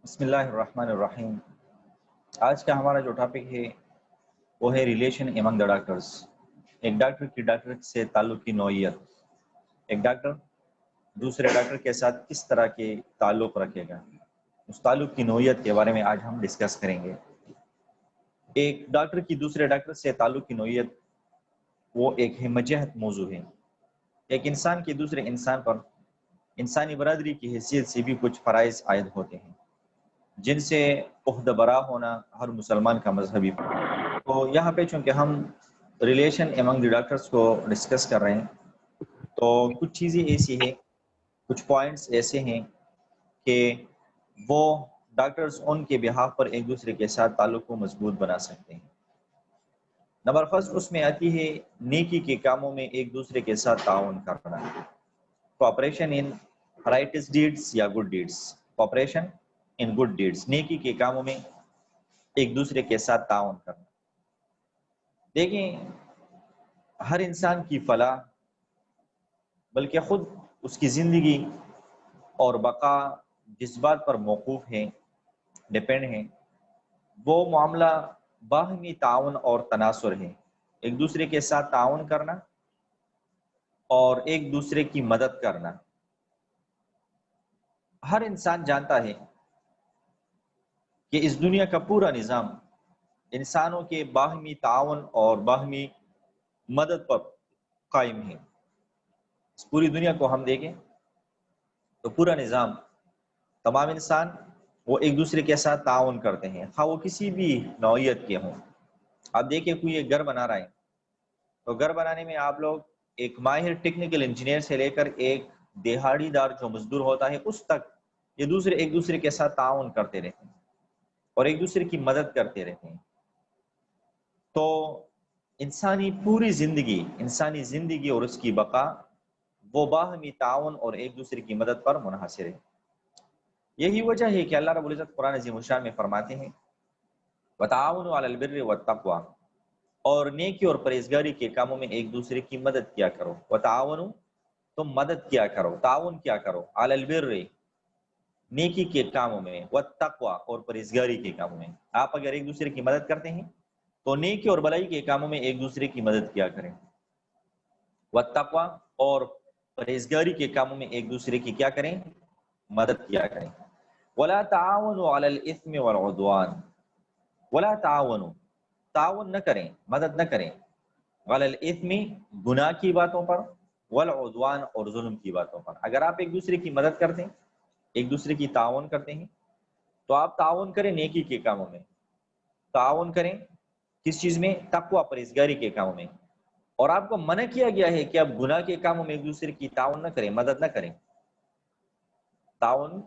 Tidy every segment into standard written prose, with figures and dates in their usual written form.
بسم اللہ الرحمن الرحیم۔ آج کا ہمارا جو ٹاپک ہے وہ ہے ریلیشن ایمنگ دا ڈاکٹرز۔ ایک ڈاکٹر کی ڈاکٹر سے تعلق کی نوعیت، ایک ڈاکٹر دوسرے ڈاکٹر کے ساتھ کس طرح کے تعلق رکھے گا، اس تعلق کی نوعیت کے بارے میں آج ہم ڈسکس کریں گے۔ ایک ڈاکٹر کی دوسرے ڈاکٹر سے تعلق کی نوعیت وہ ایک ہمجہت موضوع ہے۔ ایک انسان کے دوسرے انسان پر انسانی برادری کی حیثیت سے بھی کچھ فرائض عائد ہوتے ہیں جن سے عہدہ برا ہونا ہر مسلمان کا مذہبی۔ تو یہاں پہ چونکہ ہم ریلیشن ایمنگ دی ڈاکٹرز کو ڈسکس کر رہے ہیں تو کچھ چیزیں ایسی ہیں، کچھ پوائنٹس ایسے ہیں کہ وہ ڈاکٹرز ان کے بہاف پر ایک دوسرے کے ساتھ تعلق کو مضبوط بنا سکتے ہیں۔ نمبر فرسٹ اس میں آتی ہے نیکی کے کاموں میں ایک دوسرے کے ساتھ تعاون کرنا، کوآپریشن ان رائٹس ڈیڈز یا good deeds, cooperation in good deeds, نیکی کے کاموں میں ایک دوسرے کے ساتھ تعاون کرنا۔ دیکھیں، ہر انسان کی فلاح بلکہ خود اس کی زندگی اور بقا جس بات پر موقوف ہے، ڈیپینڈ ہے، وہ معاملہ باہمی تعاون اور تناصر ہے، ایک دوسرے کے ساتھ تعاون کرنا اور ایک دوسرے کی مدد کرنا۔ ہر انسان جانتا ہے کہ اس دنیا کا پورا نظام انسانوں کے باہمی تعاون اور باہمی مدد پر قائم ہے۔ اس پوری دنیا کو ہم دیکھیں تو پورا نظام، تمام انسان وہ ایک دوسرے کے ساتھ تعاون کرتے ہیں، خواہ وہ کسی بھی نوعیت کے ہوں۔ آپ دیکھیں کوئی ایک گھر بنا رہا ہے تو گھر بنانے میں آپ لوگ ایک ماہر ٹیکنیکل انجینئر سے لے کر ایک دہاڑی دار جو مزدور ہوتا ہے اس تک یہ ایک دوسرے کے ساتھ تعاون کرتے رہتے ہیں اور ایک دوسرے کی مدد کرتے رہتے ہیں۔ تو انسانی پوری زندگی، انسانی زندگی اور اس کی بقا وہ باہمی تعاون اور ایک دوسرے کی مدد پر منحصر ہے۔ یہی وجہ ہے کہ اللہ رب العزت قرآن عظیم الشان میں فرماتے ہیں وَتَعَاوَنُوا عَلَى الْبِرِّ وَالتَّقْوَىٰ، اور نیکی اور پرہیزگاری کے کاموں میں ایک دوسرے کی مدد کیا کرو۔ وَتَعَاوَنُوا، تم مدد کیا کرو، تعاون کیا کرو، عَلَى الْبِرِّ، نیکی کے کاموں میں، وَالتَّقْوَىٰ، اور پرہیزگاری کے کاموں میں۔ آپ اگر ایک دوسرے کی مدد کرتے ہیں تو نیکی اور بلائی کے کاموں میں ایک دوسرے کی مدد کیا کریں، وَالتَّقْوَىٰ، اور پرہیزگاری کے کاموں میں ایک دوسرے کی کیا کریں، مدد کیا کریں۔ وَلَا تَعَاوَنُوا عَلَى الْإِثْمِ وَالْعُدْوَانِ، وَلَا تَعَاوَنُوا، تعاون نہ کریں، مدد نہ کریں، عَلَى الْإِثْمِ، گناہ کی باتوں پر، وَالْعُدْوَانِ، اور ظلم کی باتوں پر۔ اگر آپ ایک دوسرے کی مدد کرتے ہیں، ایک دوسرے کی تعاون کرتے ہیں تو آپ تعاون کریں نیکی کے کاموں میں، تعاون کریں کس چیز میں، تقویٰ، پرہیزگاری کے کاموں میں۔ اور آپ کو منع کیا گیا ہے کہ آپ گناہ کے کاموں میں ایک دوسرے کی تعاون نہ کریں، مدد نہ کریں، تعاون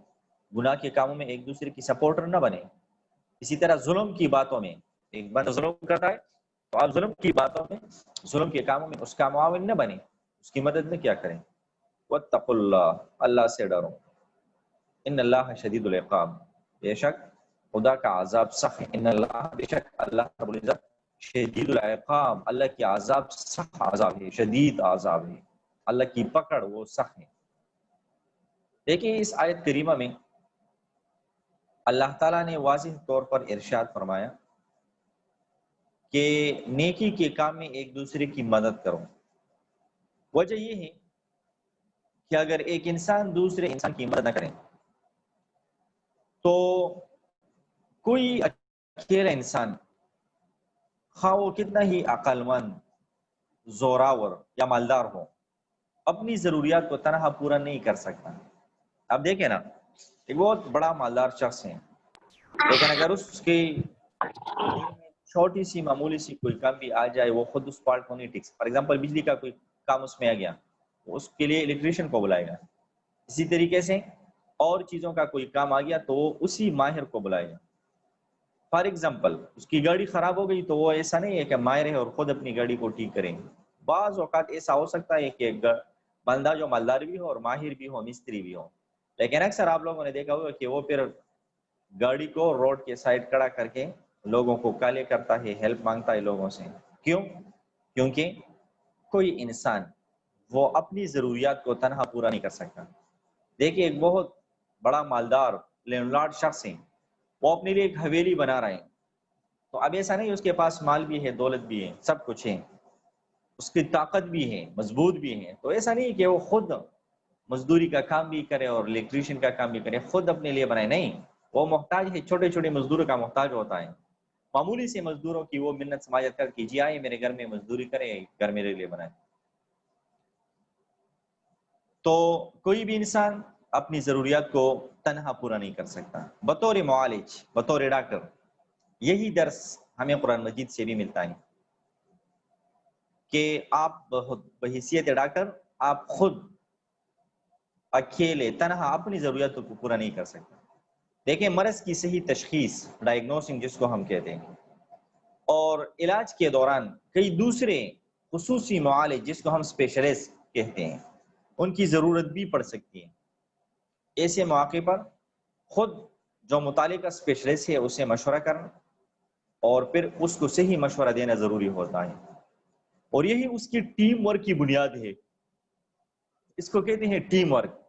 گناہ کے کاموں میں ایک دوسرے کی سپورٹر نہ بنے۔ اسی طرح ظلم کی باتوں میں، ایک بندہ ظلم کرتا ہے تو آپ ظلم کی باتوں میں، ظلم کے کاموں میں اس کا معاون نہ بنے، اس کی مدد نہ کیا کریں۔ وَاتَّقُوا اللَّهَ، اللہ سے ڈرو، ان اللہ شدید العقاب، بے شک خدا کا عذاب سخت ہے۔ ان اللہ، بے شک اللہ رب العزت، شدید العقاب، اللہ کی عذاب سخت عذاب ہے، شدید عذاب ہے، اللہ کی پکڑ وہ سخت ہے۔ دیکھیں اس آیت کریمہ میں اللہ تعالیٰ نے واضح طور پر ارشاد فرمایا کہ نیکی کے کام میں ایک دوسرے کی مدد کرو۔ وجہ یہ ہے کہ اگر ایک انسان دوسرے انسان کی مدد نہ کرے تو کوئی اکیلا انسان، خواہ وہ کتنا ہی عقل مند، زوراور یا مالدار ہو، اپنی ضروریات کو تنہا پورا نہیں کر سکتا۔ اب دیکھیں نا، ایک بہت بڑا مالدار شخص ہے لیکن اگر اس کے گھر میں چھوٹی سی معمولی سی کوئی کام بھی آ جائے وہ خود اس پارٹ کو نہیں ٹک سکتا۔ فار ایگزامپل بجلی کا کوئی کام اس میں آ گیا، اس کے لیے الیکٹریشین کو بلائے گا۔ اسی طریقے سے اور چیزوں کا کوئی کام آ گیا تو وہ اسی ماہر کو بلائے گا۔ فار ایگزامپل اس کی گاڑی خراب ہو گئی تو وہ ایسا نہیں ہے کہ ماہر ہے اور خود اپنی گاڑی کو ٹھیک کریں گے۔ بعض اوقات ایسا ہو سکتا ہے کہ بندہ جو مالدار بھی ہو اور ماہر بھی ہو، مستری بھی ہو، لیکن اکثر آپ لوگوں نے دیکھا ہوگا کہ وہ پھر گاڑی کو روڈ کے سائڈ کھڑا کر کے لوگوں کو کالے کرتا ہے، ہیلپ مانگتا ہے لوگوں سے۔ کیوں؟ کیونکہ کوئی انسان وہ اپنی ضروریات کو تنہا پورا نہیں کر سکتا۔ دیکھیے ایک بہت بڑا مالدار لینڈ لارڈ شخص ہے وہ اپنے لیے ایک حویلی بنا رہے ہیں، تو اب ایسا نہیں اس کے پاس مال بھی ہے، دولت بھی ہے، سب کچھ ہے، اس کی طاقت بھی ہے، مضبوط بھی ہے، تو ایسا نہیں کہ وہ خود مزدوری کا کام بھی کرے اور الیکٹریشین کا کام بھی کرے، خود اپنے لیے بنائے، نہیں، وہ محتاج ہے، چھوٹے چھوٹے مزدوروں کا محتاج ہوتا ہے، معمولی سے مزدوروں کی وہ منت سماجت کر کے جی آئے میرے گھر میں مزدوری کرے، گھر میرے لیے بنائے۔ تو کوئی بھی انسان اپنی ضروریات کو تنہا پورا نہیں کر سکتا۔ بطور معالج، بطور ڈاکٹر، یہی درس ہمیں قرآن مجید سے بھی ملتا ہے کہ آپ بحیثیت ڈاکٹر آپ خود اکیلے تنہا اپنی ضروریاتوں کو پورا نہیں کر سکتے۔ دیکھیں، مرض کی صحیح تشخیص، ڈائگنوسنگ جس کو ہم کہتے ہیں، اور علاج کے دوران کئی دوسرے خصوصی معالج جس کو ہم اسپیشلسٹ کہتے ہیں، ان کی ضرورت بھی پڑ سکتی ہے۔ ایسے مواقع پر خود جو متعلقہ اسپیشلسٹ ہے اسے مشورہ کرنا اور پھر اس کو صحیح مشورہ دینا ضروری ہوتا ہے، اور یہی اس کی ٹیم ورک کی بنیاد ہے۔ اس کو کہتے ہیں ٹیم ورک،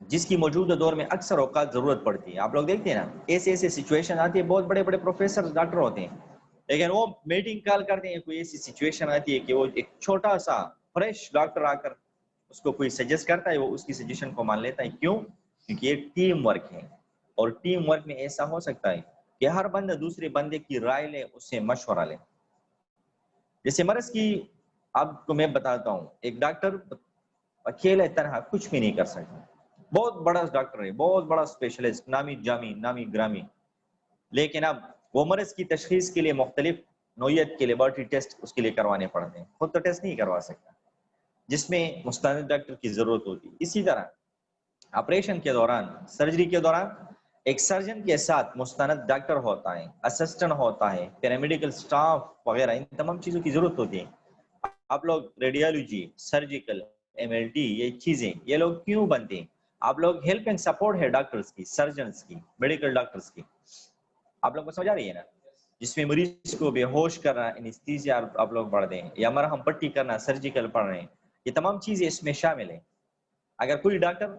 جس کی موجودہ دور میں اکثر اوقات ضرورت پڑتی ہے۔ آپ لوگ دیکھتے ہیں نا، ایسے ایسے سچویشن آتی ہے، بہت بڑے بڑے پروفیسر ڈاکٹر ہوتے ہیں، لیکن وہ میٹنگ کال کرتے ہیں، کوئی ایسی سچویشن آتی ہے کہ وہ ایک چھوٹا سا فریش ڈاکٹر آ کر اس کو کوئی سجیسٹ کرتا ہے، وہ اس کی سجیشن کو مان لیتا ہے۔ کیوں؟ کیونکہ یہ ٹیم ورک ہے، اور ٹیم ورک میں ایسا ہو سکتا ہے کہ ہر بندہ دوسرے بندے کی رائے لے، اس سے مشورہ لے۔ جیسے مرض کی آپ کو میں بتاتا ہوں، ایک ڈاکٹر اکیلے طرح کچھ بھی نہیں کر سکتا، بہت بڑا ڈاکٹر ہے، بہت بڑا اسپیشلسٹ، نامی جامی، نامی گرامی، لیکن اب وہ مرض کی تشخیص کے لیے مختلف نوعیت کے لیبارٹری ٹیسٹ اس کے لیے کروانے پڑتے ہیں، خود تو ٹیسٹ نہیں کروا سکتا، جس میں مستند ڈاکٹر کی ضرورت ہوتی ہے۔ اسی طرح آپریشن کے دوران، سرجری کے دوران ایک سرجن کے ساتھ مستند ڈاکٹر ہوتا ہے، اسسٹنٹ ہوتا ہے، پیرامیڈیکل سٹاف وغیرہ، ان تمام چیزوں کی ضرورت ہوتی ہے۔ آپ لوگ ریڈیالوجی، سرجیکل، MLT، یہ چیزیں، یہ لوگ کیوں بنتے ہیں؟ آپ لوگ ہیلپنگ سپورٹ ہے ڈاکٹرز کی، سرجنز کی، میڈیکل ڈاکٹرز کی۔ آپ لوگ کو سمجھ آ رہی ہے نا؟ جس میں مریض کو بے ہوش کرنا، انستھیزیا آپ لوگ پڑھ دیں، یا مرہم پٹی کرنا، سرجیکل پڑھ رہے ہیں، یہ تمام چیزیں اس میں شامل ہیں۔ اگر کوئی ڈاکٹر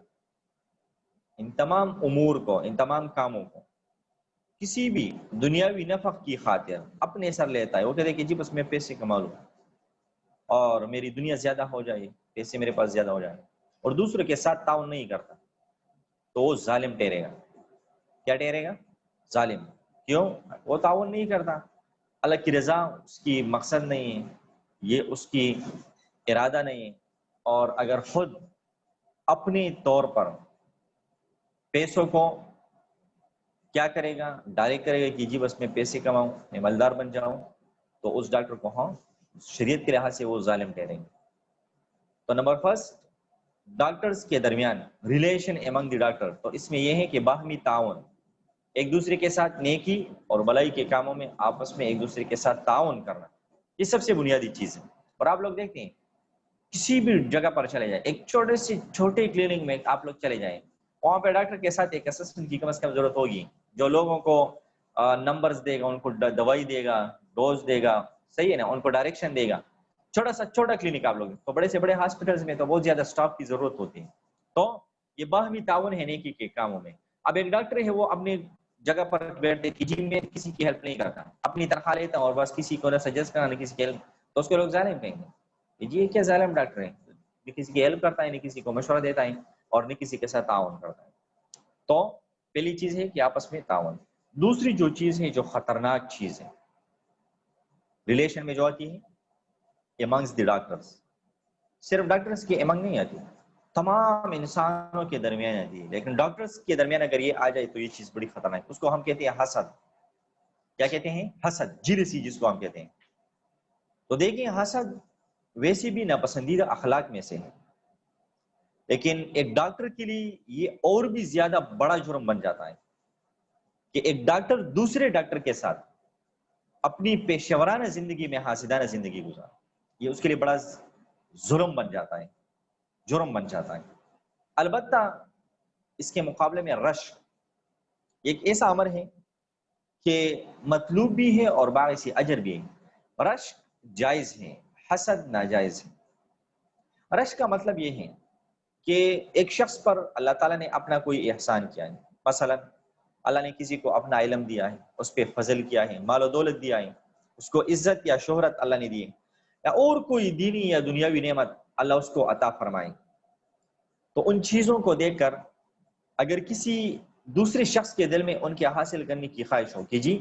ان تمام امور کو، ان تمام کاموں کو کسی بھی دنیاوی نفع کی خاطر اپنے سر لیتا ہے، وہ کہتے ہیں کہ جی بس میں پیسے کما لوں اور میری دنیا زیادہ ہو جائے، پیسے میرے پاس زیادہ ہو جائے، اور دوسروں کے ساتھ تعاون نہیں کرتا، تو وہ ظالم ٹھہرے گا۔ کیا ٹھہرے گا؟ ظالم۔ کیوں؟ وہ تعاون نہیں کرتا، اللہ کی رضا اس کی مقصد نہیں ہے، یہ اس کی ارادہ نہیں ہے، اور اگر خود اپنے طور پر پیسوں کو کیا کرے گا، ڈائریکٹ کرے گا کہ جی بس میں پیسے کماؤں، میں مالدار بن جاؤں، تو اس ڈاکٹر کو ہاں شریعت کے لحاظ سے وہ ظالم ٹھہریں گے۔ تو نمبر فرسٹ، ڈاکٹرز کے درمیان ریلیشن ایمنگ دی ڈاکٹر، تو اس میں یہ ہے کہ باہمی تعاون، ایک دوسرے کے ساتھ نیکی اور بلائی کے کاموں میں آپس میں ایک دوسرے کے ساتھ تعاون کرنا، یہ سب سے بنیادی چیز ہے۔ اور آپ لوگ دیکھتے ہیں کسی بھی جگہ پر چلے جائیں، ایک چھوٹے سے چھوٹے کلینک میں آپ لوگ چلے جائیں، وہاں پہ ڈاکٹر کے ساتھ ایک اسسٹنٹ کی کم از کم ضرورت ہوگی، جو لوگوں کو نمبرز دے گا، ان کو دوائی دے گا، ڈوز دے گا، صحیح ہے نا، ان کو ڈائریکشن دے گا۔ چھوٹا سا چھوٹا کلینک آپ لوگ، تو بڑے سے بڑے ہاسپٹلز میں تو بہت زیادہ سٹاف کی ضرورت ہوتی ہے۔ تو یہ باہمی تعاون ہے نیکی کے کاموں میں۔ اب ایک ڈاکٹر ہے، وہ اپنی جگہ پر بیٹھتے کہ جی میں کسی کی ہیلپ نہیں کرتا، اپنی تنخواہ لیتا اور بس کسی کو نہ سجیسٹ کرنا، نہ کسی کی ہیلپ، تو اس کو لوگ ظالم کہیں گے، جی یہ کیا ظالم ڈاکٹر ہے، نہ کسی کی ہیلپ کرتا ہے، نہ کسی کو مشورہ دیتا ہے، اور نہ کسی کے ساتھ تعاون کرتا ہے۔ تو پہلی چیز ہے کہ آپس میں تعاون۔ دوسری جو چیز ہے، جو خطرناک چیز ہے ریلیشن میں جو آتی ہے، ایمنگس دی ڈاکٹرز، صرف ڈاکٹرز کے ایمنگ نہیں آتی، تمام انسانوں کے درمیان آتی ہے، لیکن ڈاکٹرز کے درمیان اگر یہ آ جائے تو یہ چیز بڑی خطرناک ہے۔ اس کو ہم کہتے ہیں حسد۔ کیا کہتے ہیں؟ حسد، جیلسی جس کو ہم کہتے ہیں۔ تو دیکھیں، حسد ویسے بھی ناپسندیدہ اخلاق میں سے ہے، لیکن ایک ڈاکٹر کے لیے یہ اور بھی زیادہ بڑا جرم بن جاتا ہے کہ ایک ڈاکٹر دوسرے ڈاکٹر کے ساتھ اپنی پیشہ ورانہ زندگی میں حاسدانہ زندگی گزار، یہ اس کے لیے بڑا ظلم بن جاتا ہے، جرم بن جاتا ہے۔ البتہ اس کے مقابلے میں رشک ایک ایسا امر ہے کہ مطلوب بھی ہے اور باعث اجر بھی ہے۔ رشک جائز ہے، حسد ناجائز ہے۔ رشک کا مطلب یہ ہے کہ ایک شخص پر اللہ تعالیٰ نے اپنا کوئی احسان کیا ہے، مثلا اللہ نے کسی کو اپنا علم دیا ہے، اس پہ فضل کیا ہے، مال و دولت دیا ہے، اس کو عزت یا شہرت اللہ نے دی ہے، یا اور کوئی دینی یا دنیاوی نعمت اللہ اس کو عطا فرمائے، تو ان چیزوں کو دیکھ کر اگر کسی دوسرے شخص کے دل میں ان کے حاصل کرنے کی خواہش ہو کہ جی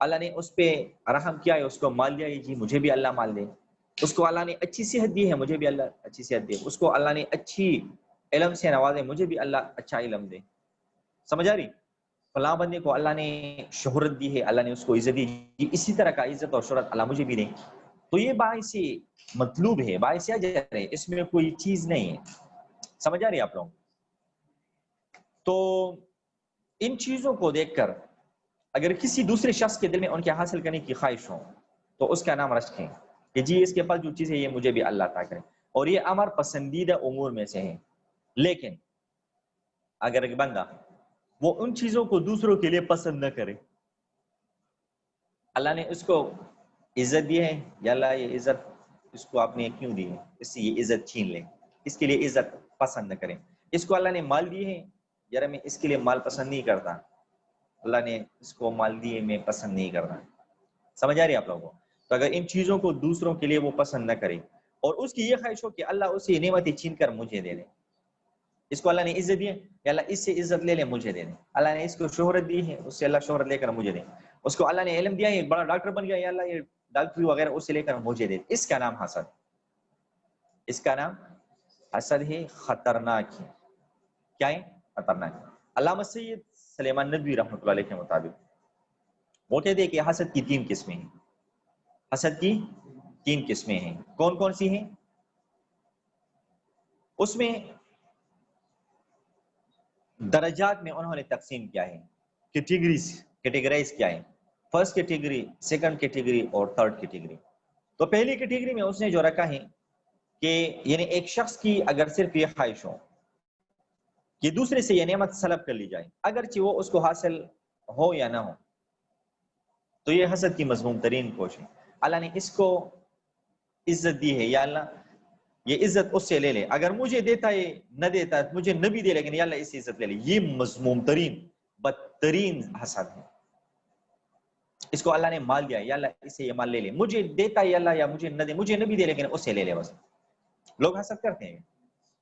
اللہ نے اس پہ رحم کیا ہے، اس کو مال دیا ہے، جی مجھے بھی اللہ مال دے، اس کو اللہ نے اچھی صحت دی ہے، مجھے بھی اللہ اچھی صحت دے، اس کو اللہ نے اچھی علم سے نوازے، مجھے بھی اللہ اچھا علم دے، سمجھ آ رہی؟ فلاں بندے کو اللہ نے شہرت دی ہے، اللہ نے اس کو عزت دی، جی اسی طرح کا عزت اور شہرت اللہ مجھے بھی دے، تو یہ باعث مطلوب ہے، باعث اجر ہے، اس میں کوئی چیز نہیں ہے، سمجھ آ رہی آپ لوگ؟ تو ان چیزوں کو دیکھ کر اگر کسی دوسرے شخص کے دل میں ان کے حاصل کرنے کی خواہش ہو تو اس کا نام رکھیں کہ جی اس کے پاس جو چیز ہے یہ مجھے بھی اللہ عطا کرے، اور یہ امر پسندیدہ امور میں سے ہے۔ لیکن اگر ایک بندہ وہ ان چیزوں کو دوسروں کے لیے پسند نہ کرے، اللہ نے اس کو عزت دی ہے، یا اللہ یہ عزت اس کو آپ نے کیوں دی ہے، اس سے یہ عزت چھین لے، اس کے لیے عزت پسند نہ کریں، اس کو اللہ نے مال دی ہے، یار میں اس کے لیے مال پسند نہیں کرتا، اللہ نے اس کو مال دیے میں پسند نہیں کرنا، سمجھ آ رہی ہے آپ لوگوں کو؟ تو اگر ان چیزوں کو دوسروں کے لیے وہ پسند نہ کرے اور اس کی یہ خواہش ہو کہ اللہ اسے نعمتیں چھین کر مجھے دے دے، اس کو اللہ نے عزت دی ہے کہ اللہ اس سے عزت لے لے مجھے دے دے، اللہ نے اس کو شہرت دی ہے اس سے اللہ شہرت لے کر مجھے دے، اس کو اللہ نے علم دیا ہے بڑا ڈاکٹر بن گیا، یا اللہ یہ ڈاکٹری وغیرہ اس سے لے کر مجھے دے، اس کا نام حسد، اس کا نام حسد ہے، خطرناک ہے، کیا ہے؟ خطرناک ہے۔ علامہ سید سلیمان ندوی رحمۃ اللہ علیہ کے مطابق وہ کہتے ہیں کہ حسد کی 3 قسمیں ہیں، حسد کی 3 قسمیں ہیں، کون کون سی ہیں؟ اس میں درجات میں انہوں نے تقسیم کیا ہے، کیٹیگرائز کیا ہے، فرسٹ کیٹیگری، سیکنڈ کیٹیگری اور تھرڈ کیٹیگری۔ تو پہلی کیٹیگری میں اس نے جو رکھا ہے کہ یعنی ایک شخص کی اگر صرف یہ خواہش ہو کہ دوسرے سے یہ نعمت سلب کر لی جائے اگرچہ وہ اس کو حاصل ہو یا نہ ہو، تو یہ حسد کی مذموم ترین کوشش ہے۔ اللہ نے اس کو عزت دی ہے، یا اللہ یہ عزت اس سے لے لے، اگر مجھے دیتا ہے نہ دیتا مجھے نہ بھی دے لیکن یا اللہ اس سے عزت لے لے، یہ مذموم ترین بدترین حسد ہے۔ اس کو اللہ نے مال دیا، یا اللہ اس سے یہ مال لے لے، مجھے دیتا ہے یا اللہ، یا مجھے نہ دے، مجھے نہ بھی دے لیکن اس سے لے لے، بس لوگ حسد کرتے ہیں،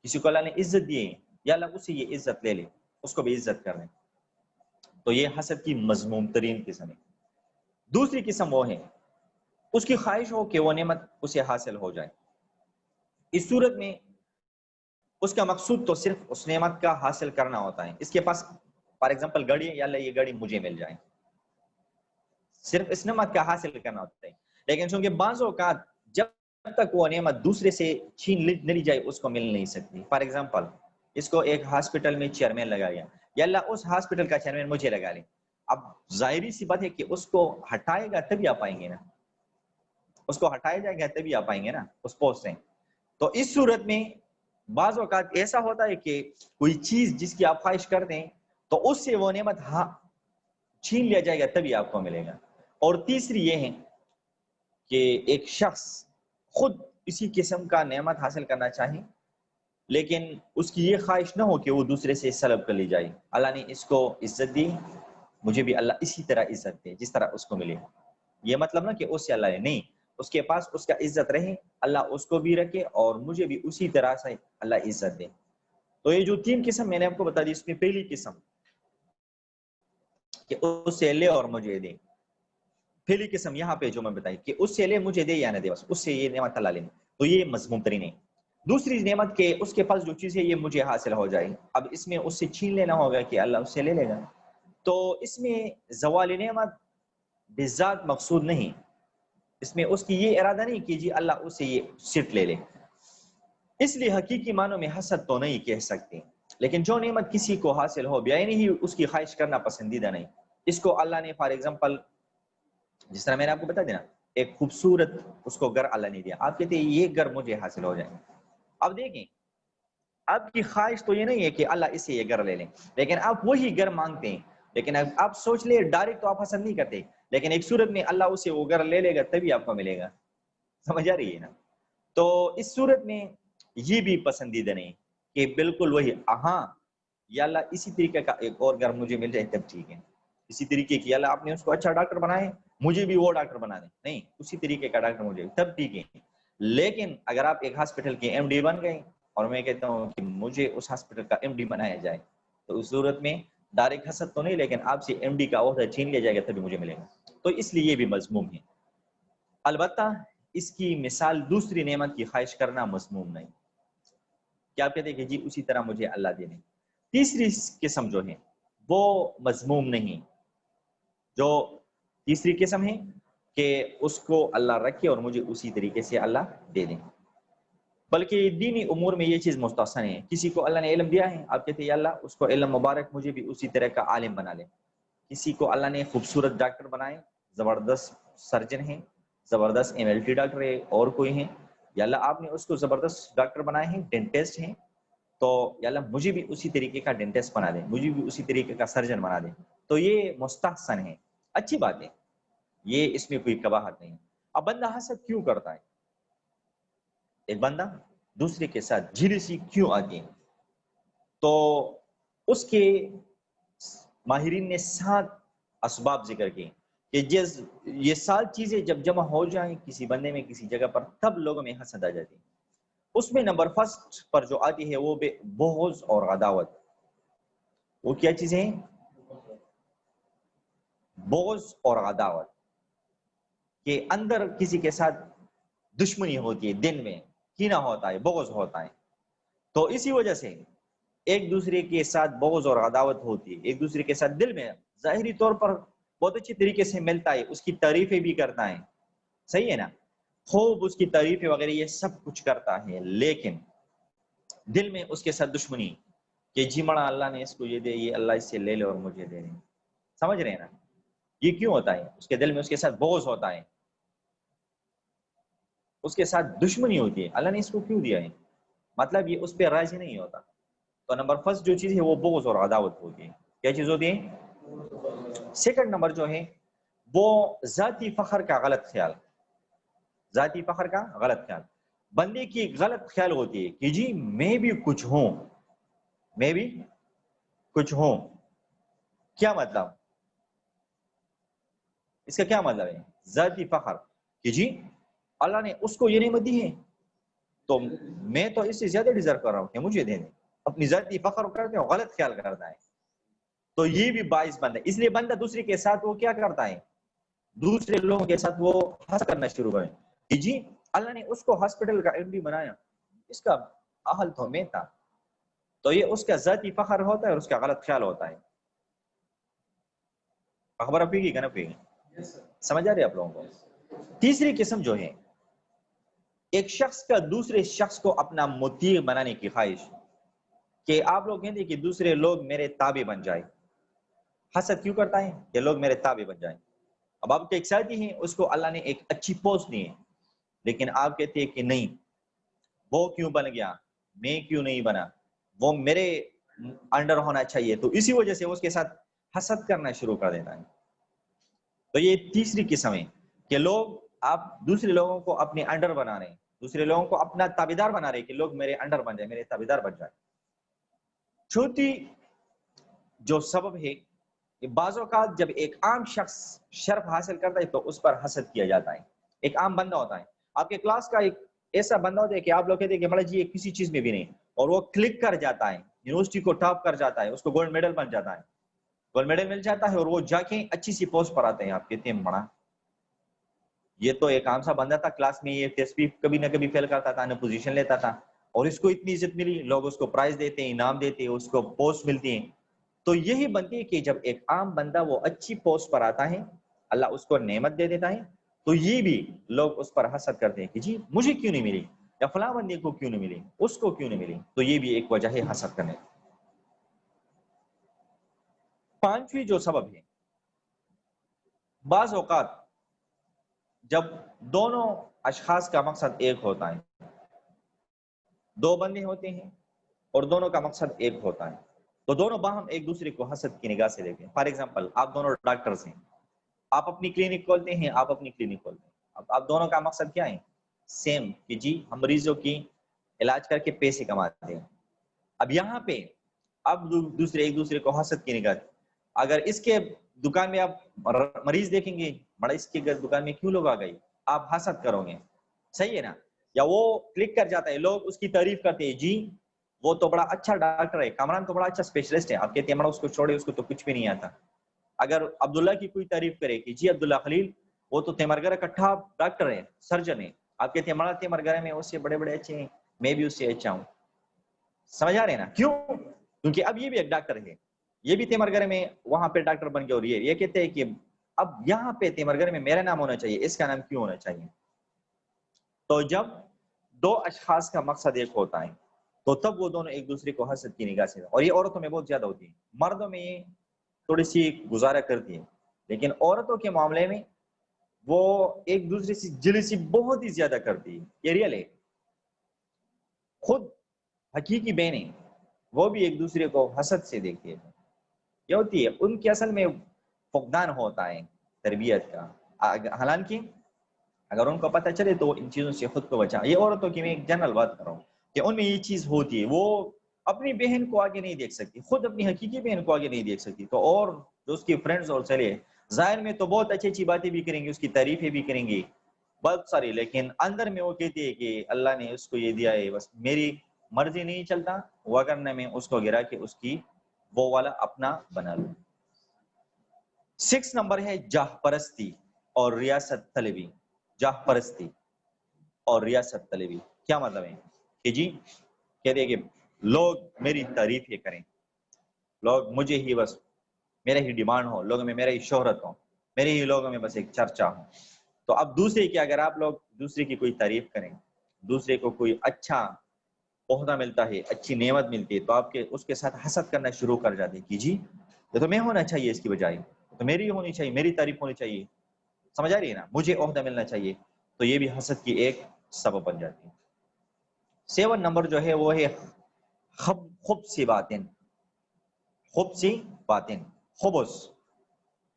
کسی کو اللہ نے عزت دی ہے یا اللہ اس سے یہ عزت لے لے، اس کو بھی عزت کر لیں، تو یہ حسد کی مذموم ترین قسم ہے۔ دوسری قسم وہ ہے اس کی خواہش ہو کہ وہ نعمت اسے حاصل ہو جائے، اس صورت میں اس کا مقصود تو صرف اس نعمت کا حاصل کرنا ہوتا ہے، اس کے پاس فار ایگزامپل گاڑی ہے، یا اللہ یہ گاڑی مجھے مل جائے، صرف اس نعمت کا حاصل کرنا ہوتا ہے، لیکن چونکہ بعض اوقات جب تک وہ نعمت دوسرے سے چھین نہ لی جائے اس کو مل نہیں سکتی۔ فار ایگزامپل اس کو ایک ہاسپٹل میں چیئرمین لگا گیا، یا اللہ اس ہاسپٹل کا چیئرمین مجھے لگا لے، اب ظاہری سی بات ہے کہ اس کو ہٹائے گا تبھی آپ آئیں گے نا، اس کو ہٹایا جائے گا تبھی آپ آئیں گے نا اس پوسٹ سے۔ تو اس صورت میں بعض اوقات ایسا ہوتا ہے کہ کوئی چیز جس کی آپ خواہش کرتے ہیں تو اس سے وہ نعمت چھین لیا جائے گا تبھی آپ کو ملے گا۔ اور تیسری یہ ہے کہ ایک شخص خود اسی قسم کا نعمت حاصل کرنا چاہے لیکن اس کی یہ خواہش نہ ہو کہ وہ دوسرے سے سلب کر لی جائے، اللہ نے اس کو عزت دی مجھے بھی اللہ اسی طرح عزت دے جس طرح اس کو ملے، یہ مطلب نہ کہ اس سے اللہ نے نہیں، اس کے پاس اس کا عزت رہے، اللہ اس کو بھی رکھے اور مجھے بھی اسی طرح سے اللہ عزت دے۔ تو یہ جو 3 قسم میں نے آپ کو بتا دی، اس میں پہلی قسم کہ اس سے لے اور مجھے دے، پہلی قسم یہاں پہ جو میں بتائی کہ اس سے لے مجھے دے یا نہ دے، بس اس سے یہ نعمت اللہ لے، تو یہ مذموم ترین ہے۔ دوسری نعمت کہ اس کے پاس جو چیز ہے یہ مجھے حاصل ہو جائے، اب اس میں اس سے چھین لینا ہوگا کہ اللہ اس سے لے لے گا، تو اس میں زوال نعمت بذات مقصود نہیں، اس میں اس کی یہ ارادہ نہیں کہ جی اللہ اس سے یہ سٹ لے لے، اس لیے حقیقی معنوں میں حسد تو نہیں کہہ سکتے، لیکن جو نعمت کسی کو حاصل ہو بیائی نہیں اس کی خواہش کرنا پسندیدہ نہیں، اس کو اللہ نے فار ایگزامپل جس طرح میں نے آپ کو بتا دینا ایک خوبصورت اس کو گھر اللہ نے دیا، آپ کہتے ہیں یہ گھر مجھے حاصل ہو جائے، اب دیکھیں آپ کی خواہش تو یہ نہیں ہے کہ اللہ اس سے یہ گھر لے لیں، لیکن آپ وہی گھر مانگتے ہیں، لیکن آپ سوچ لیں ڈائریکٹ تو آپ پسند نہیں کرتے، لیکن ایک صورت میں اللہ اسے وہ گھر لے لے گا تبھی آپ کو ملے گا، سمجھ آ رہی ہے نا؟ تو اس صورت میں یہ بھی پسندیدہ نہیں کہ بالکل وہی، ہاں یا اللہ اسی طریقے کا ایک اور گھر مجھے مل جائے تب ٹھیک ہے، اسی طریقے کی، یا اللہ آپ نے اس کو اچھا ڈاکٹر بنائے، مجھے بھی وہ ڈاکٹر بنا دیں، نہیں اسی طریقے کا ڈاکٹر مجھے تب ٹھیک ہے۔ لیکن اگر آپ ایک ہاسپٹل کے ایم ڈی بن گئے اور میں کہتا ہوں کہ مجھے اس ہاسپٹل کا ایم ڈی بنایا جائے، تو اس صورت میں ڈائریکٹ حسد تو نہیں، لیکن آپ سے ایم ڈی کا عہدہ چھین لیا جائے گا تبھی مجھے ملے گا، تو اس لیے یہ بھی مذموم ہے۔ البتہ اس کی مثال دوسری نعمت کی خواہش کرنا مذموم نہیں، کیا آپ کہتے ہیں کہ جی اسی طرح مجھے اللہ دے دیں۔ تیسری قسم جو ہے وہ مذموم نہیں، جو تیسری قسم ہے کہ اس کو اللہ رکھے اور مجھے اسی طریقے سے اللہ دے دیں، بلکہ دینی امور میں یہ چیز مستحسن ہے۔ کسی کو اللہ نے علم دیا ہے، آپ کہتے ہیں یا اللہ اس کو علم مبارک مجھے بھی اسی طرح کا عالم بنا لے۔ کسی کو اللہ نے خوبصورت ڈاکٹر بنائے، زبردست سرجن ہیں، زبردست ایم ایل ٹی ڈاکٹر ہے، اور کوئی ہیں، یا اللہ آپ نے اس کو زبردست ڈاکٹر بنائے ہیں، ڈینٹسٹ ہیں، تو یا اللہ مجھے بھی اسی طریقے کا ڈینٹسٹ بنا دیں، مجھے بھی اسی طریقے کا سرجن بنا دیں، تو یہ مستحسن ہے، اچھی بات ہے، یہ اس میں کوئی قباحت نہیں۔ اب بندہ حسد کیوں کرتا ہے؟ ایک بندہ دوسرے کے ساتھ جیلسی کیوں آتی ہے؟ تو اس کے ماہرین نے 7 اسباب ذکر کیے کہ یہ 7 چیزیں جب جمع ہو جائیں کسی بندے میں کسی جگہ پر تب لوگوں میں حسد آ جاتی ہے۔ اس میں نمبر فرسٹ پر جو آتی ہے وہ بغض اور عداوت۔ وہ کیا چیزیں ہیں؟ بغض اور عداوت، کہ اندر کسی کے ساتھ دشمنی ہوتی ہے، دل میں کینہ ہوتا ہے، بغض ہوتا ہے، تو اسی وجہ سے ایک دوسرے کے ساتھ بغض اور عداوت ہوتی ہے، ایک دوسرے کے ساتھ دل میں ظاہری طور پر بہت اچھی طریقے سے ملتا ہے، اس کی تعریفیں بھی کرتا ہے، صحیح ہے نا، خوب اس کی تعریفیں وغیرہ یہ سب کچھ کرتا ہے، لیکن دل میں اس کے ساتھ دشمنی کہ جی مڑا اللہ نے اس کو یہ دے، یہ اللہ اس سے لے لے اور مجھے دے دے، سمجھ رہے ہیں نا؟ یہ کیوں ہوتا ہے؟ اس کے دل میں اس کے ساتھ بغض ہوتا ہے، اس کے ساتھ دشمنی ہوتی ہے، اللہ نے اس کو کیوں دیا ہے، مطلب یہ اس پہ راضی نہیں ہوتا۔ تو نمبر فرسٹ جو چیز ہے وہ بغض اور عداوت ہوتی ہے۔ کیا چیز ہوتی ہے؟ سیکنڈ نمبر جو ہے وہ ذاتی فخر کا غلط خیال، ذاتی فخر کا غلط خیال، بندے کی غلط خیال ہوتی ہے کہ جی میں بھی کچھ ہوں، میں بھی کچھ ہوں۔ کیا مطلب اس کا؟ کیا مطلب ہے ذاتی فخر کہ جی اللہ نے اس کو یہ نعمت دی ہے تو میں تو اس سے زیادہ ڈیزرو کر رہا ہوں کہ مجھے دے دیں، اپنی ذاتی فخر کرتے ہیں، غلط خیال کرتا ہے، تو یہ بھی باعث بندہ، اس لیے بندہ دوسرے کے ساتھ وہ کیا کرتا ہے، دوسرے لوگوں کے ساتھ وہ حسد کرنا شروع کرے کہ جی اللہ نے اس کو ہاسپٹل کا ایم ڈی بنایا، اس کا اہل تو میں تھا، تو یہ اس کا ذاتی فخر ہوتا ہے اور اس کا غلط خیال ہوتا ہے۔ خبر آپ کی کہ نہ سمجھ آ رہی ہے آپ لوگوں کو؟ تیسری قسم جو ہے ایک شخص کا دوسرے شخص کو اپنا مطیع بنانے کی خواہش، کہ آپ لوگ کہتے ہیں کہ دوسرے لوگ میرے تابع بن جائے۔ حسد کیوں کرتا ہے؟ کہ لوگ میرے تابع بن جائیں۔ اب آپ کے ایک ساتھی ہیں، اس کو اللہ نے ایک اچھی پوسٹ دی ہے، لیکن آپ کہتے ہیں کہ نہیں وہ کیوں بن گیا، میں کیوں نہیں بنا، وہ میرے انڈر ہونا چاہیے، تو اسی وجہ سے اس کے ساتھ حسد کرنا شروع کر دیتا ہے۔ تو یہ تیسری قسم ہے کہ لوگ، آپ دوسرے لوگوں کو اپنے انڈر بنا رہے ہیں، دوسرے لوگوں کو اپنا تابعدار بنا رہے ہیں کہ لوگ میرے انڈر بن جائیں، میرے تابعدار بن جائیں۔ چوتھی جو سبب ہے کہ بعض اوقات جب ایک عام شخص شرف حاصل کرتا ہے تو اس پر حسد کیا جاتا ہے۔ ایک عام بندہ ہوتا ہے، آپ کے کلاس کا ایک ایسا بندہ ہوتا ہے کہ آپ لوگ کہتے ہیں کہ مطلب جی یہ کسی چیز میں بھی نہیں، اور وہ کلک کر جاتا ہے، یونیورسٹی کو ٹاپ کر جاتا ہے، اس کو گولڈ میڈل بن جاتا ہے، گولڈ میڈل مل جاتا ہے، اور وہ جا کے اچھی سی پوسٹ پر آتے ہیں، آپ کہتے ہیں بڑا یہ تو ایک عام سا بندہ تھا، کلاس میں یہ ٹیسٹ بھی کبھی نہ کبھی فیل کرتا تھا، نہ پوزیشن لیتا تھا، اور اس کو اتنی عزت ملی، لوگ اس کو پرائز دیتے ہیں، انعام دیتے ہیں، اس کو پوسٹ ملتی ہیں۔ تو یہی بنتی ہے کہ جب ایک عام بندہ وہ اچھی پوسٹ پر آتا ہے، اللہ اس کو نعمت دے دیتا ہے، تو یہ بھی لوگ اس پر حسد کرتے ہیں کہ جی مجھے کیوں نہیں ملی، یا فلاں بندے کو کیوں نہیں ملی، اس کو کیوں نہیں ملی، تو یہ بھی ایک وجہ ہے حسد کرنے۔ پانچویں جو سبب ہے، بعض اوقات جب دونوں اشخاص کا مقصد ایک ہوتا ہے، دو بندے ہوتے ہیں اور دونوں کا مقصد ایک ہوتا ہے، تو دونوں باہم ایک دوسرے کو حسد کی نگاہ سے دیکھتے ہیں۔ فار ایگزامپل آپ دونوں ڈاکٹرز ہیں، آپ اپنی کلینک کھولتے ہیں، آپ اپنی کلینک کھولتے ہیں، اب آپ دونوں کا مقصد کیا ہے؟ سیم، کہ جی ہم مریضوں کی علاج کر کے پیسے کماتے ہیں۔ اب یہاں پہ اب دوسرے ایک دوسرے کو حسد کی نگاہ. اگر اس کے دکان میں آپ مریض دیکھیں گے, بڑا اس کے دکان میں کیوں لوگ آ گئے, آپ حسد کرو گے, صحیح ہے نا. یا وہ کلک کر جاتا ہے, لوگ اس کی تعریف کرتے ہیں, جی وہ تو بڑا اچھا ڈاکٹر ہے, کامران تو بڑا اچھا اسپیشلسٹ ہے, آپ کہتے ہیں بڑا اس کو چھوڑے, اس کو تو کچھ بھی نہیں آتا. اگر عبداللہ کی کوئی تعریف کرے کہ جی عبداللہ خلیل وہ تو تیمرگرہ کا ٹاپ ڈاکٹر ہے, سرجن ہے, آپ کہتے ہیں بڑا تیمرگرہ میں اس سے بڑے بڑے اچھے ہیں, میں بھی اس سے اچھا ہوں. سمجھ آ رہے ہیں نا, کیوں؟ کیونکہ اب یہ بھی ایک ڈاکٹر ہے, یہ بھی تیمرگرہ میں وہاں پہ ڈاکٹر بن گیا, اور یہ کہتے ہیں کہ اب یہاں پہ تیمرگرہ میں میرا نام ہونا چاہیے, اس کا نام کیوں ہونا چاہیے؟ تو جب دو اشخاص کا مقصد ایک ہوتا ہے تو تب وہ دونوں ایک دوسرے کو حسد کی نگاہ سے, اور یہ عورتوں میں بہت زیادہ ہوتی ہے, مردوں میں یہ تھوڑی سی گزارا کرتی ہے, لیکن عورتوں کے معاملے میں وہ ایک دوسرے سے جلسی بہت ہی زیادہ کرتی ہے. یہ ریئل ہے. خود حقیقی بہنیں وہ بھی ایک دوسرے کو حسد سے دیکھتی ہے. یہ ہوتی ہے ان کے اصل میں فقدان ہوتا ہے تربیت کا, حالانکہ اگر ان کو پتہ چلے تو ان چیزوں سے خود کو بچا. یہ عورتوں کی میں ایک جنرل بات کر رہا ہوں کہ ان میں یہ چیز ہوتی ہے, وہ اپنی بہن کو آگے نہیں دیکھ سکتی, خود اپنی حقیقی بہن کو آگے نہیں دیکھ سکتی, تو اور جو اس کی فرینڈز اور چلے ظاہر میں تو بہت اچھی اچھی باتیں بھی کریں گی, اس کی تعریفیں بھی کریں گی بہت ساری, لیکن اندر میں وہ کہتی ہے کہ اللہ نے اس کو یہ دیا ہے, بس میری مرضی نہیں چلتا, وگرنہ میں اس کو گرا کے اس کی وہ والا اپنا بنا لوں. 6 نمبر ہے جاہ پرستی اور ریاست طلبی. جاہ پرستی اور ریاست طلبی کیا مطلب ہے کہ جی کہتے ہیں کہ لوگ میری تعریف یہ کریں, لوگ مجھے ہی بس میرا ہی ڈیمانڈ ہو, لوگوں میں میرا ہی شہرت ہو, میرے ہی لوگوں میں بس ایک چرچا ہو. تو اب دوسرے کی اگر آپ لوگ دوسرے کی کوئی تعریف کریں, دوسرے کو کوئی اچھا عہدہ ملتا ہے, اچھی نعمت ملتی ہے, تو آپ کے اس کے ساتھ حسد کرنا شروع کر جاتے ہیں کہ جی یہ تو میں ہونا چاہیے, اس کی بجائے تو میری ہونی چاہیے, میری تعریف ہونی چاہیے. سمجھ آ رہی ہے نا, مجھے عہدہ ملنا چاہیے. تو یہ بھی حسد کی ایک سبب بن جاتی ہے. 7 نمبر جو ہے وہ ہے خبث باتیں. خبث باتیں, خبث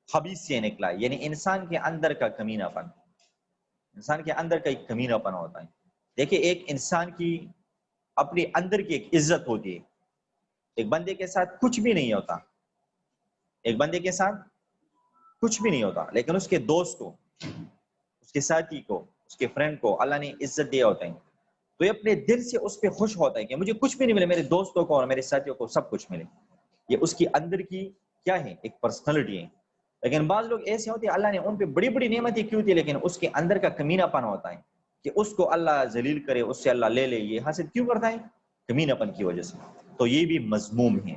خبیث سے نکلا, یعنی انسان کے اندر کا کمینہ پن, انسان کے اندر کا ایک کمینہ پن ہوتا ہے. دیکھیں ایک انسان کی اپنے اندر کی ایک عزت ہوتی ہے. ایک بندے کے ساتھ کچھ بھی نہیں ہوتا, ایک بندے کے ساتھ کچھ بھی نہیں ہوتا, لیکن اس کے دوست کو, اس کے ساتھی کو, اس کے فرینڈ کو اللہ نے عزت دیا ہوتا ہے, تو یہ اپنے دل سے اس پہ خوش ہوتا ہے کہ مجھے کچھ بھی نہیں ملے, میرے دوستوں کو اور میرے ساتھیوں کو سب کچھ ملے. یہ اس کی اندر کی کیا ہے, ایک پرسنالٹی ہے. لیکن بعض لوگ ایسے ہوتے ہیں اللہ نے ان پہ بڑی بڑی نعمتیں کیوں تھی, لیکن اس کے اندر کا کمینہ پن ہوتا ہے کہ اس کو اللہ ذلیل کرے, اس سے اللہ لے لے. یہ حسد کیوں کرتا ہے؟ کمینہ پن کی وجہ سے. تو یہ بھی مذموم ہے.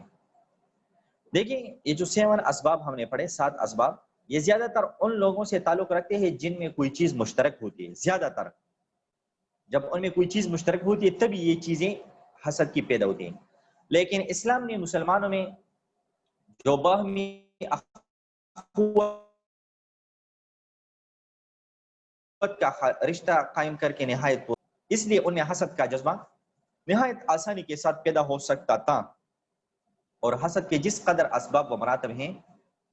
دیکھیں یہ جو 7 اسباب ہم نے پڑھے, 7 اسباب, یہ زیادہ تر ان لوگوں سے تعلق رکھتے ہیں جن میں کوئی چیز مشترک ہوتی ہے. زیادہ تر جب ان میں کوئی چیز مشترک ہوتی ہے تبھی یہ چیزیں حسد کی پیدا ہوتی ہیں. لیکن اسلام نے مسلمانوں میں جو باہمی اخوت کا رشتہ قائم کر کے نہایت, اس لیے ان میں حسد کا جذبہ نہایت آسانی کے ساتھ پیدا ہو سکتا تھا. اور حسد کے جس قدر اسباب و مراتب ہیں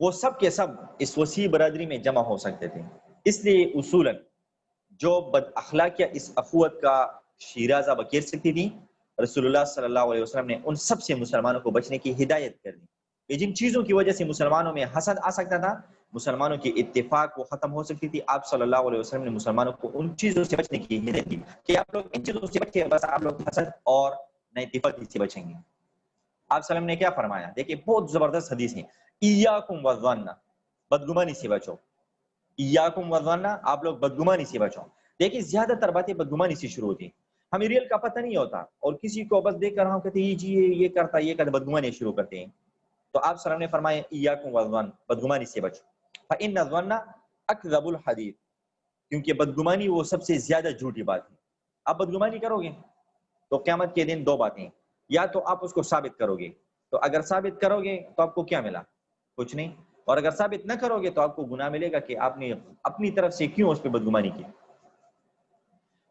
وہ سب کے سب اس وسیع برادری میں جمع ہو سکتے تھے. اس لیے اصولاً جو بد اخلاقیاں اس اخوت کا شیرازہ بکیر سکتی تھی, رسول اللہ صلی اللہ علیہ وسلم نے ان سب سے مسلمانوں کو بچنے کی ہدایت کر دی. کہ جن چیزوں کی وجہ سے مسلمانوں میں حسد آ سکتا تھا, مسلمانوں کی اتفاق وہ ختم ہو سکتی تھی, آپ صلی اللہ علیہ وسلم نے مسلمانوں کو ان چیزوں سے بچنے کی ہدایت دی کہ آپ لوگ ان چیزوں سے بچیں, بس آپ لوگ حسد اور اتفاق سے بچیں گے. آپ صلی اللہ علیہ وسلم نے کیا فرمایا؟ دیکھیں بہت زبردست حدیث ہے, ایاکم والظن, بدگمانی سے بچو. ایاکم والظن, آپ لوگ بدگمانی سے بچو. دیکھیں زیادہ تر باتیں بدگمانی سے شروع ہوتی ہیں, ہمیں ریئل کا پتہ نہیں ہوتا, اور کسی کو بس دیکھ کر ہم کہتے ہیں جی یہ کرتا, یہ کرتا, بدگمانی شروع کرتے ہیں. تو آپ صلی اللہ علیہ وسلم نے فرمایا ایاکم والظن, بدگمانی سے بچو. فإن الظن اکذب الحدیث, کیونکہ بدگمانی وہ سب سے زیادہ جھوٹی بات ہے. آپ بدگمانی کرو گے تو قیامت کے دن 2 باتیں, یا تو آپ اس کو ثابت کرو گے, تو اگر ثابت کرو گے تو آپ کو کیا ملا؟ کچھ نہیں. اور اگر ثابت نہ کرو گے تو آپ کو گناہ ملے گا کہ آپ نے اپنی طرف سے کیوں اس پہ بدگمانی کی.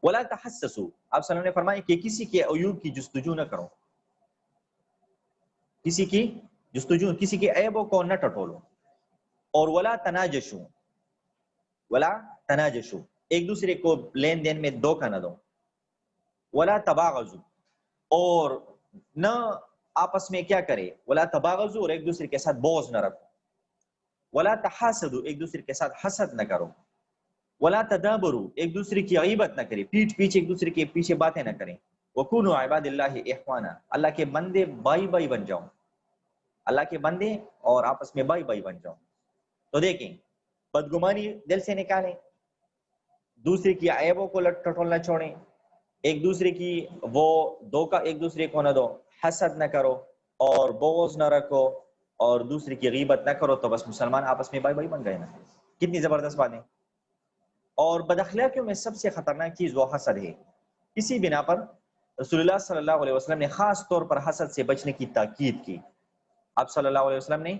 ولا تحسسوا, آپ صلی اللہ علیہ وسلم نے فرمایا کہ کسی کے عیوب کی جستجو نہ کرو, کسی کی جستجو, کسی کے عیبوں کو نہ ٹٹولو. اور ولا تناجشوا, ولا تناجشوا, ایک دوسرے کو لین دین میں دھوکہ نہ دو. ولا تباغضوا, اور نہ آپس میں کیا کرے، ولا تباغضوا، اور ایک دوسرے کے ساتھ بغض نہ رکھو، ولا تحاسدوا، ایک دوسرے کے ساتھ حسد نہ کرو، ولا تدابروا، ایک دوسرے کی غیبت نہ کرے، پیٹھ پیچھے ایک دوسرے کے پیچھے باتیں نہ کریں، وکونوا عباد اللہ اخوانا، اللہ کے بندے بائی بائی بن جاؤ، اللہ کے بندے اور آپس میں بائی بائی بن جاؤ۔ تو دیکھیں، بدگمانی دل سے نکالیں، دوسرے کی عیبوں کو ٹٹولنا چھوڑیں، ایک دوسرے کی وہ دھوکہ ایک دوسرے کو نہ دو، حسد نہ کرو اور بغض نہ رکھو اور دوسرے کی غیبت نہ کرو، تو بس مسلمان آپس میں بائی بائی بن گئے نا۔ کتنی زبردست باتیں۔ اور بد اخلاقیوں میں سب سے خطرناک چیز وہ حسد ہے۔ اسی بنا پر رسول اللہ صلی اللہ علیہ وسلم نے خاص طور پر حسد سے بچنے کی تاکید کی۔ آپ صلی اللہ علیہ وسلم نے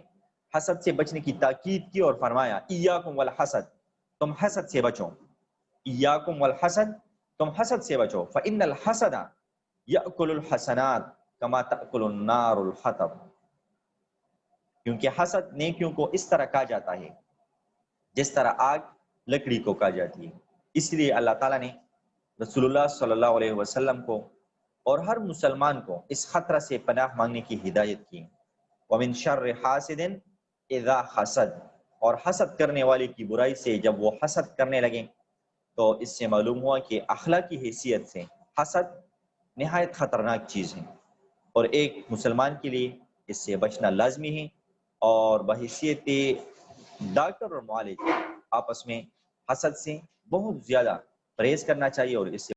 حسد سے بچنے کی تاکید کی اور فرمایا ایاکم والحسد، تم حسد سے بچو، ایاکم والحسد، تم حسد سے بچو، فإن الحسد یأکل الحسنات کما تأکل النار الحطب، کیونکہ حسد نیکیوں کو اس طرح کھا جاتا ہے جس طرح آگ لکڑی کو کھا جاتی ہے۔ اس لیے اللہ تعالیٰ نے رسول اللہ صلی اللہ علیہ وسلم کو اور ہر مسلمان کو اس خطرہ سے پناہ مانگنے کی ہدایت کی۔ وَمِن شَرِّ حَاسِدٍ اِذَا حَسَد، اور حسد کرنے والے کی برائی سے جب وہ حسد کرنے لگیں، تو اس سے معلوم ہوا کہ اخلاقی حیثیت سے حسد نہایت خطرناک چیز ہے، اور ایک مسلمان کے لیے اس سے بچنا لازمی ہے، اور بحیثیت ڈاکٹر اور معالج آپس میں حسد سے بہت زیادہ پرہیز کرنا چاہیے اور اس سے